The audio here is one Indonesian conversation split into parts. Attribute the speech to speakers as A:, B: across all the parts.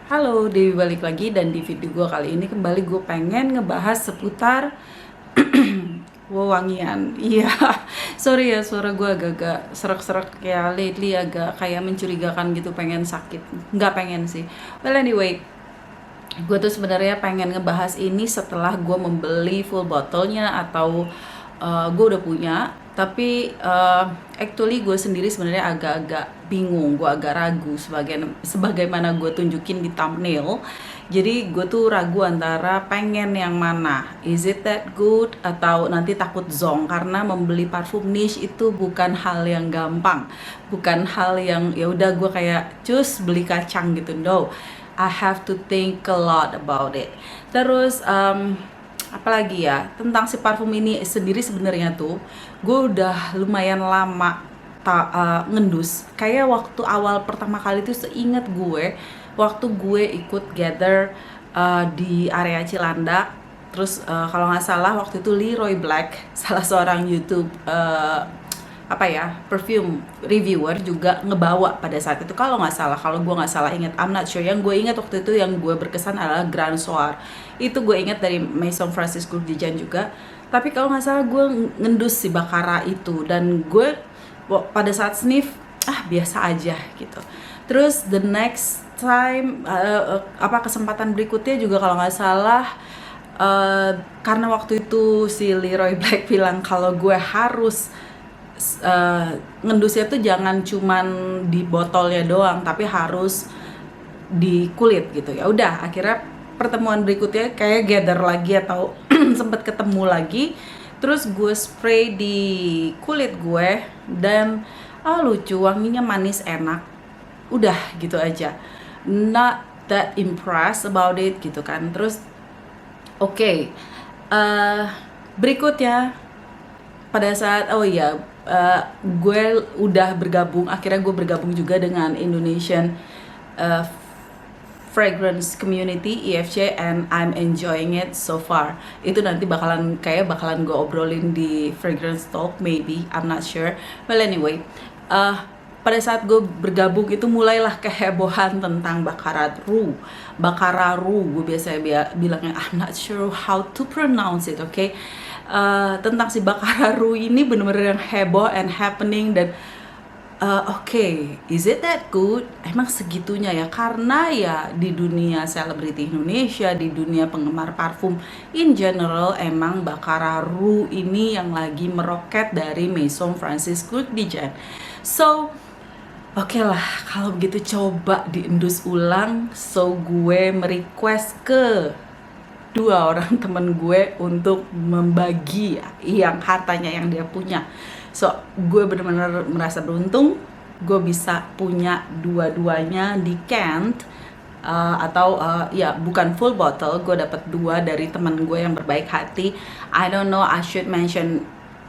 A: Halo, Dewi balik lagi dan di video gue kali ini kembali gue pengen ngebahas seputar wewangian. Iya, sorry ya suara gue agak-agak serak-serak ya lately agak kayak mencurigakan gitu pengen sakit. Nggak pengen sih. Well anyway, gue tuh sebenarnya pengen ngebahas ini setelah gue membeli full botolnya atau gue udah punya, tapi actually gue sendiri sebenarnya agak-agak bingung, gue agak ragu sebagaimana gue tunjukin di thumbnail. Jadi gue tuh ragu antara pengen yang mana, is it that good atau nanti takut zonk, karena membeli parfum niche itu bukan hal yang gampang, bukan hal yang ya udah gue kayak cus beli kacang gitu, no. I have to think a lot about it. Terus apalagi ya tentang si parfum ini sendiri, sebenarnya tuh gue udah lumayan lama ngendus. Kayak waktu awal pertama kali tuh seingat gue, waktu gue ikut gather di area Cilandak. Terus kalau nggak salah waktu itu Leroy Black, salah seorang YouTube perfume reviewer, juga ngebawa pada saat itu kalau nggak salah, kalau gue nggak salah ingat, I'm not sure. Yang gue ingat waktu itu yang gue berkesan adalah Grand Soir. Itu gue ingat dari Maison Francis Kurkdjian juga. Tapi kalau nggak salah gue ngendus si Baccarat itu, dan gue pada saat sniff biasa aja gitu. Terus the next time kesempatan berikutnya juga kalau nggak salah, karena waktu itu si Leroy Black bilang kalau gue harus ngendusnya tuh jangan cuman di botolnya doang, tapi harus di kulit gitu. Ya udah, akhirnya pertemuan berikutnya kayak gather lagi atau sempet ketemu lagi. Terus gue spray di kulit gue dan lucu, wanginya manis, enak. Udah gitu aja, not that impressed about it gitu kan. Terus oke, berikutnya pada saat gue udah bergabung, akhirnya gue bergabung juga dengan Indonesian Fragrance Community EFC, and I'm enjoying it so far. Itu nanti bakalan gue obrolin di Fragrance Talk maybe, I'm not sure. Well anyway, pada saat gue bergabung itu mulailah kehebohan tentang Baccarat Rouge, gue biasa bilangnya I'm not sure how to pronounce it, okay? Tentang si Baccarat Rouge ini bener-bener yang heboh and happening, dan is it that good? Emang segitunya ya? Karena ya di dunia selebriti Indonesia, di dunia penggemar parfum in general, emang Baccarat Rouge ini yang lagi meroket dari Maison Francis Kurkdjian. So oke lah, kalau begitu coba diendus ulang. So gue merequest ke dua orang temen gue untuk membagi yang hartanya yang dia punya. So gue benar-benar merasa beruntung, gue bisa punya dua-duanya di Kent, bukan full bottle. Gue dapat dua dari temen gue yang berbaik hati. I don't know I should mention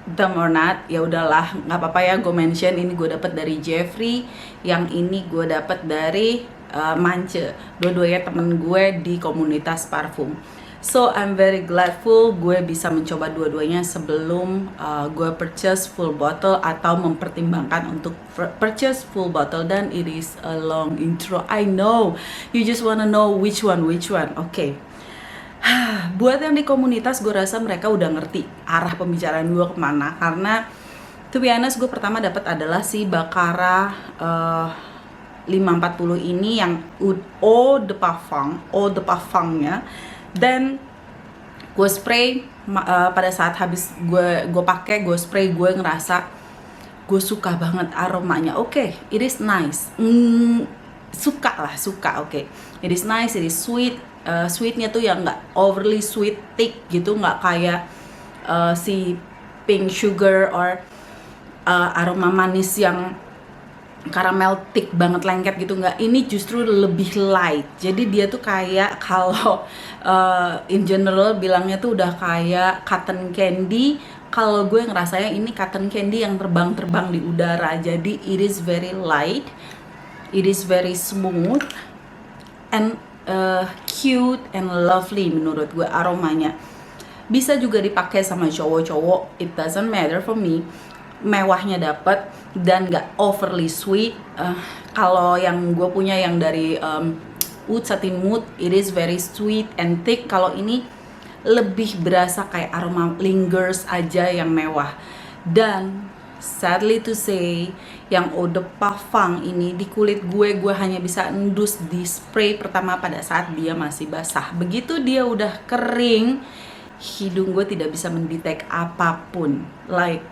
A: them or not. Ya udahlah, nggak apa-apa ya gue mention. Ini gue dapat dari Jeffrey, yang ini gue dapat dari Mance. Dua-duanya temen gue di komunitas parfum. So I'm very grateful gue bisa mencoba dua-duanya sebelum gue purchase full bottle atau mempertimbangkan untuk purchase full bottle. Dan it is a long intro, I know. You just wanna know which one. Okay. Buat yang di komunitas, gue rasa mereka udah ngerti arah pembicaraan gue kemana. Karena to be honest, gue pertama dapat adalah si Baccarat 540 ini yang eau de parfumnya. Dan gue spray pada saat habis gue pakai, gue spray, gue ngerasa gue suka banget aromanya. Oke, it is nice. Suka. Oke. It is nice, it is sweet. Sweetnya tuh yang nggak overly sweet, thick gitu, nggak kayak si pink sugar or aroma manis yang caramel thick banget, lengket gitu, nggak. Ini justru lebih light. Jadi dia tuh kayak kalau in general bilangnya tuh udah kayak cotton candy. Kalau gue ngerasanya ini cotton candy yang terbang-terbang di udara. Jadi it is very light, it is very smooth and cute and lovely menurut gue aromanya. Bisa juga dipakai sama cowok-cowok, it doesn't matter for me. Mewahnya dapet dan gak overly sweet. Kalau yang gue punya yang dari oud satin mood, it is very sweet and thick. Kalau ini lebih berasa kayak aroma lingers aja yang mewah. Dan sadly to say, yang eau de parfum ini di kulit gue hanya bisa endus di spray pertama pada saat dia masih basah. Begitu dia udah kering, hidung gue tidak bisa mendetek apapun. Like,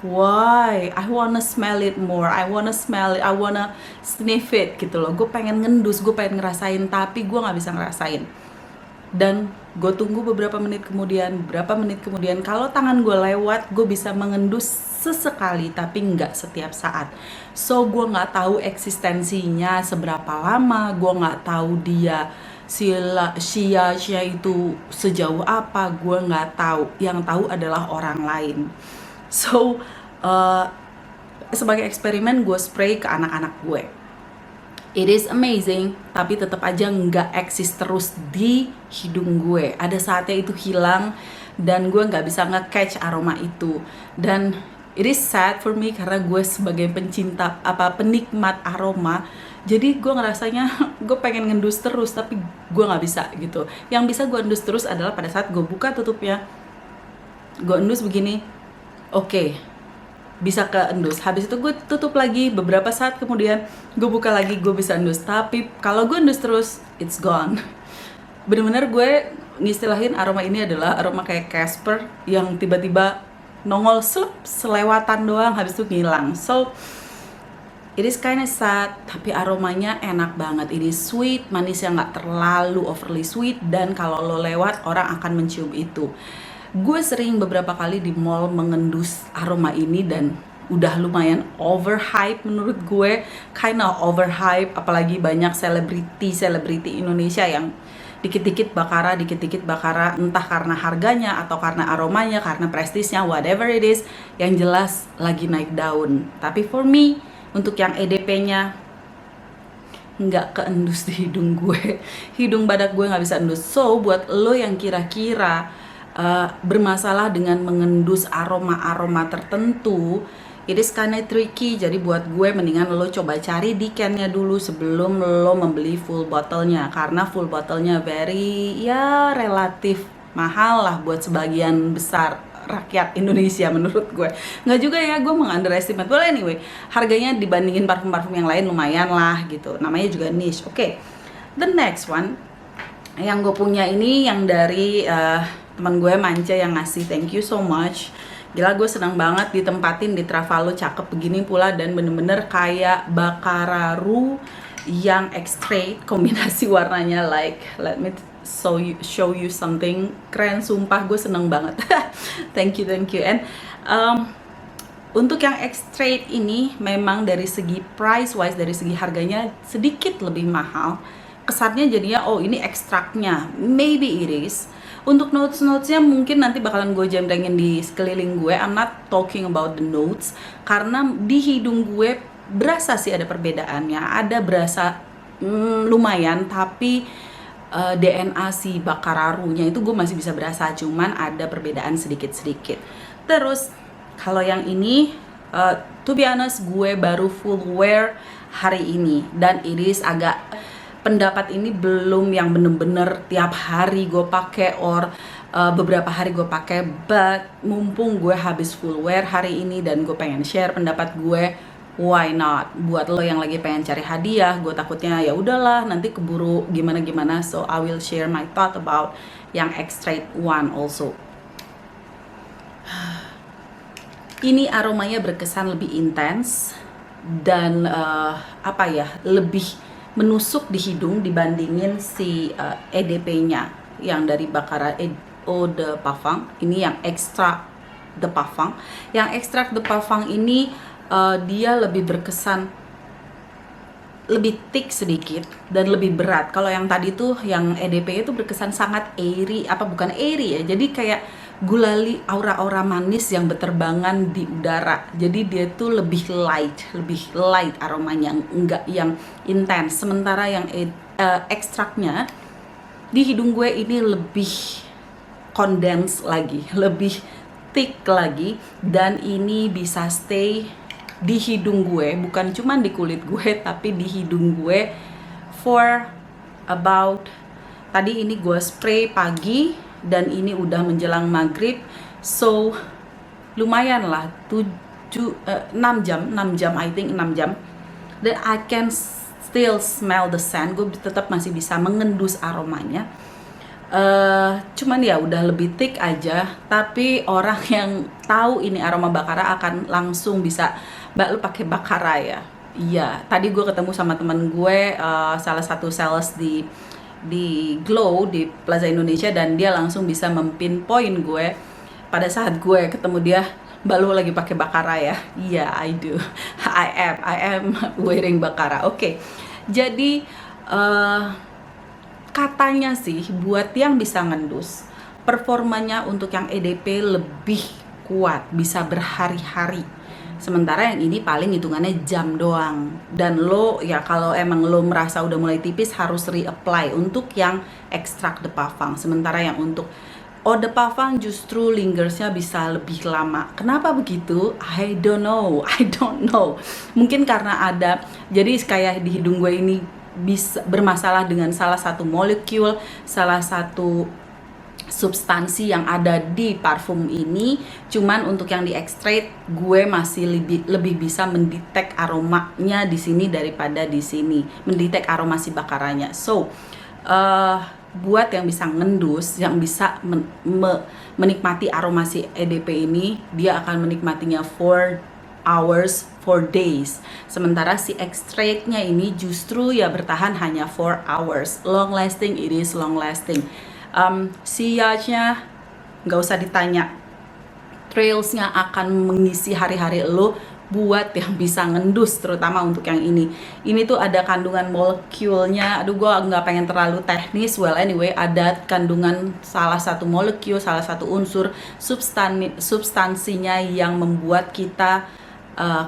A: why? I wanna smell it more, I wanna smell it, I wanna sniff it gitu loh. Gue pengen ngendus, gue pengen ngerasain, tapi gue gak bisa ngerasain. Dan gue tunggu beberapa menit kemudian, kalau tangan gue lewat, gue bisa mengendus sesekali, tapi nggak setiap saat. So gue nggak tahu eksistensinya seberapa lama, gue nggak tahu dia Sia itu sejauh apa, gue nggak tahu. Yang tahu adalah orang lain. So sebagai eksperimen, gue spray ke anak-anak gue. It is amazing, tapi tetap aja nggak eksis terus di hidung gue. Ada saatnya itu hilang dan gue nggak bisa nge-catch aroma itu. Dan it is sad for me karena gue sebagai penikmat aroma, jadi gue ngerasanya gue pengen ngendus terus, tapi gue nggak bisa gitu. Yang bisa gue endus terus adalah pada saat gue buka tutupnya, gue endus begini, oke, bisa ke endus. Habis itu gue tutup lagi, beberapa saat kemudian gue buka lagi, gue bisa endus. Tapi kalau gue endus terus, it's gone. Bener-bener gue ngistilahin aroma ini adalah aroma kayak Casper yang tiba-tiba nongol selewatan doang, habis itu ngilang. So it is kinda sad, tapi aromanya enak banget. Ini sweet, manis yang gak terlalu overly sweet, dan kalau lo lewat, orang akan mencium itu. Gue sering beberapa kali di mall mengendus aroma ini dan udah lumayan overhype menurut gue, kinda overhype, apalagi banyak selebriti Indonesia yang dikit-dikit bakara, entah karena harganya atau karena aromanya, karena prestisnya, whatever it is, yang jelas lagi naik daun. Tapi for me, untuk yang EDP-nya nggak keendus di hidung gue, hidung badak gue nggak bisa endus. So buat lo yang kira-kira bermasalah dengan mengendus aroma-aroma tertentu, it is kinda tricky. Jadi buat gue mendingan lo coba cari decannya dulu sebelum lo membeli full bottle-nya, karena full bottle-nya relatif mahal lah buat sebagian besar rakyat Indonesia menurut gue. Nggak juga ya, gue meng-underestimate. Well anyway, harganya dibandingin parfum-parfum yang lain lumayan lah gitu. Namanya juga niche. Oke. The next one yang gue punya ini yang dari teman gue Manca yang ngasih, thank you so much. Gila, gue senang banget ditempatin di Travalo, cakep begini pula, dan bener-bener kayak Bacararu yang extrait, kombinasi warnanya like, let me show you something, keren sumpah, gue seneng banget. thank you. And untuk yang extrait ini memang dari segi price wise, dari segi harganya sedikit lebih mahal. Kesannya jadinya, oh ini ekstraknya, maybe it is. Untuk notes-notesnya mungkin nanti bakalan gue jembrengin di sekeliling gue. I'm not talking about the notes, karena di hidung gue berasa sih ada perbedaannya. Ada berasa lumayan, tapi DNA si Bacararunya itu gue masih bisa berasa, cuman ada perbedaan sedikit-sedikit. Terus kalau yang ini, to be honest, gue baru full wear hari ini, dan it is agak, pendapat ini belum yang bener-bener tiap hari gue pakai or beberapa hari gue pakai, but mumpung gue habis full wear hari ini dan gue pengen share pendapat gue, why not? Buat lo yang lagi pengen cari hadiah, gue takutnya ya udahlah nanti keburu gimana, so I will share my thought about yang extrait one also. Ini aromanya berkesan lebih intens dan lebih menusuk di hidung dibandingin si EDP-nya yang dari Baccarat Eau de Parfum. Ini yang extract de parfum. Yang extract de parfum ini dia lebih berkesan lebih thick sedikit dan lebih berat. Kalau yang tadi tuh yang EDP itu berkesan sangat airy, bukan airy ya, jadi kayak gulali, aura-aura manis yang berterbangan di udara. Jadi dia tuh lebih light aromanya, enggak yang intens. Sementara yang ekstraknya di hidung gue ini lebih condense lagi, lebih thick lagi, dan ini bisa stay di hidung gue, bukan cuma di kulit gue, tapi di hidung gue for about, tadi ini gue spray pagi dan ini udah menjelang maghrib, so lumayan lah 6 jam I think 6 jam, dan I can still smell the scent. Gue tetap masih bisa mengendus aromanya. Cuman ya udah lebih thick aja, tapi orang yang tahu ini aroma Baccarat akan langsung bisa, Mbak lu pakai Baccarat ya? Iya, tadi gue ketemu sama temen gue, salah satu sales di Glow di Plaza Indonesia, dan dia langsung bisa mempinpoint gue pada saat gue ketemu dia, Mbak lu lagi pakai Baccarat ya? Iya, I do. I am wearing Baccarat. Oke. Jadi katanya sih buat yang bisa ngendus, performanya untuk yang EDP lebih kuat, bisa berhari-hari. Sementara yang ini paling hitungannya jam doang. Dan lo ya kalau emang lo merasa udah mulai tipis harus reapply untuk yang extract de parfum. Sementara yang untuk eau de parfum justru lingersnya bisa lebih lama. Kenapa begitu? I don't know. Mungkin karena ada, jadi kayak di hidung gue ini bisa bermasalah dengan salah satu molekul, salah satu substansi yang ada di parfum ini. Cuman untuk yang di extract gue masih lebih bisa mendetek aromanya di sini daripada di sini, mendetek aroma si Baccaratnya. So buat yang bisa ngendus, yang bisa menikmati aroma si EDP ini, dia akan menikmatinya 4 hours, 4 days. Sementara si extractnya ini justru ya bertahan hanya 4 hours. Long lasting, it is long lasting. Si yachtnya nggak usah ditanya, trailsnya akan mengisi hari-hari lo. Buat yang bisa ngendus, terutama untuk yang ini tuh ada kandungan molekulnya, aduh gue nggak pengen terlalu teknis. Well anyway, ada kandungan salah satu molekul, salah satu unsur substansinya yang membuat kita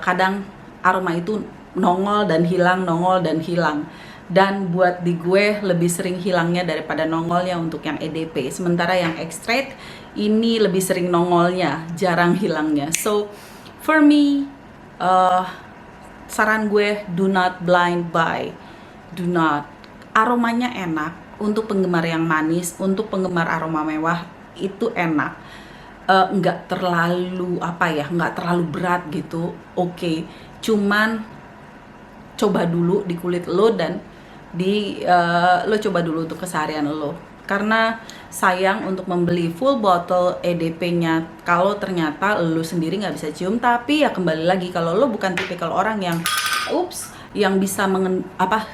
A: kadang aroma itu nongol dan hilang, nongol dan hilang. Dan buat di gue lebih sering hilangnya daripada nongolnya untuk yang EDP. Sementara yang extract ini lebih sering nongolnya, jarang hilangnya. So for me, saran gue, do not blind buy. Do not. Aromanya enak untuk penggemar yang manis, untuk penggemar aroma mewah itu enak. Nggak terlalu nggak terlalu berat gitu. Oke. Cuman coba dulu di kulit lo, dan lo coba dulu untuk keseharian lo. Karena sayang untuk membeli full bottle EDP-nya kalau ternyata lo sendiri nggak bisa cium. Tapi ya kembali lagi, kalau lo bukan tipikal orang yang yang bisa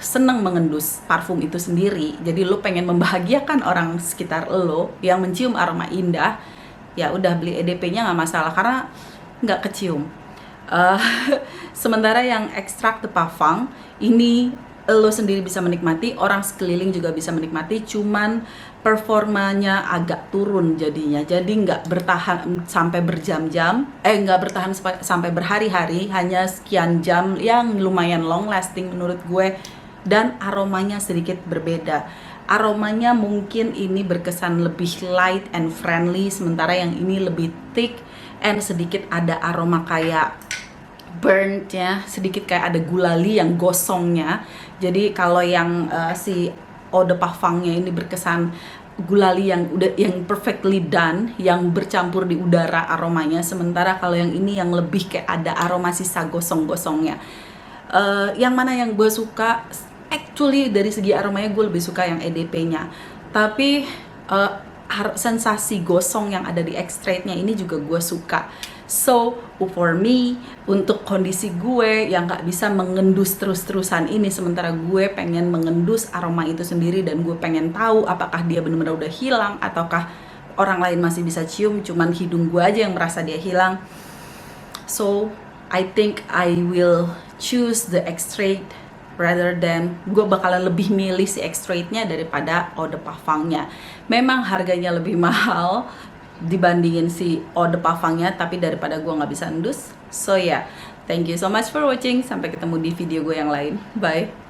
A: seneng mengendus parfum itu sendiri, jadi lo pengen membahagiakan orang sekitar lo yang mencium aroma indah, ya udah beli EDP-nya nggak masalah karena nggak kecium. Sementara yang extract de parfum ini lo sendiri bisa menikmati, orang sekeliling juga bisa menikmati, cuman performanya agak turun jadinya. Jadi nggak bertahan sampai berjam-jam, nggak bertahan sampai berhari-hari, hanya sekian jam yang lumayan long lasting menurut gue. Dan aromanya sedikit berbeda. Aromanya mungkin ini berkesan lebih light and friendly, sementara yang ini lebih thick and sedikit ada aroma kayak burnt ya, sedikit kayak ada gulali yang gosongnya. Jadi kalau yang si eau de parfumnya ini berkesan gulali yang perfectly done, yang bercampur di udara aromanya. Sementara kalau yang ini yang lebih kayak ada aroma sisa gosong-gosongnya. Yang mana yang gue suka? Actually dari segi aromanya gue lebih suka yang EDP-nya. Tapi sensasi gosong yang ada di extract-nya ini juga gue suka. So for me, untuk kondisi gue yang gak bisa mengendus terus-terusan ini, sementara gue pengen mengendus aroma itu sendiri, dan gue pengen tahu apakah dia benar-benar udah hilang ataukah orang lain masih bisa cium, cuman hidung gue aja yang merasa dia hilang. So I think I will choose the extract rather than, gue bakalan lebih milih si extract-nya daripada eau de parfum-nya. Memang harganya lebih mahal dibandingin si eau de parfumnya, tapi daripada gue nggak bisa endus. So yeah, thank you so much for watching. Sampai ketemu di video gue yang lain. Bye.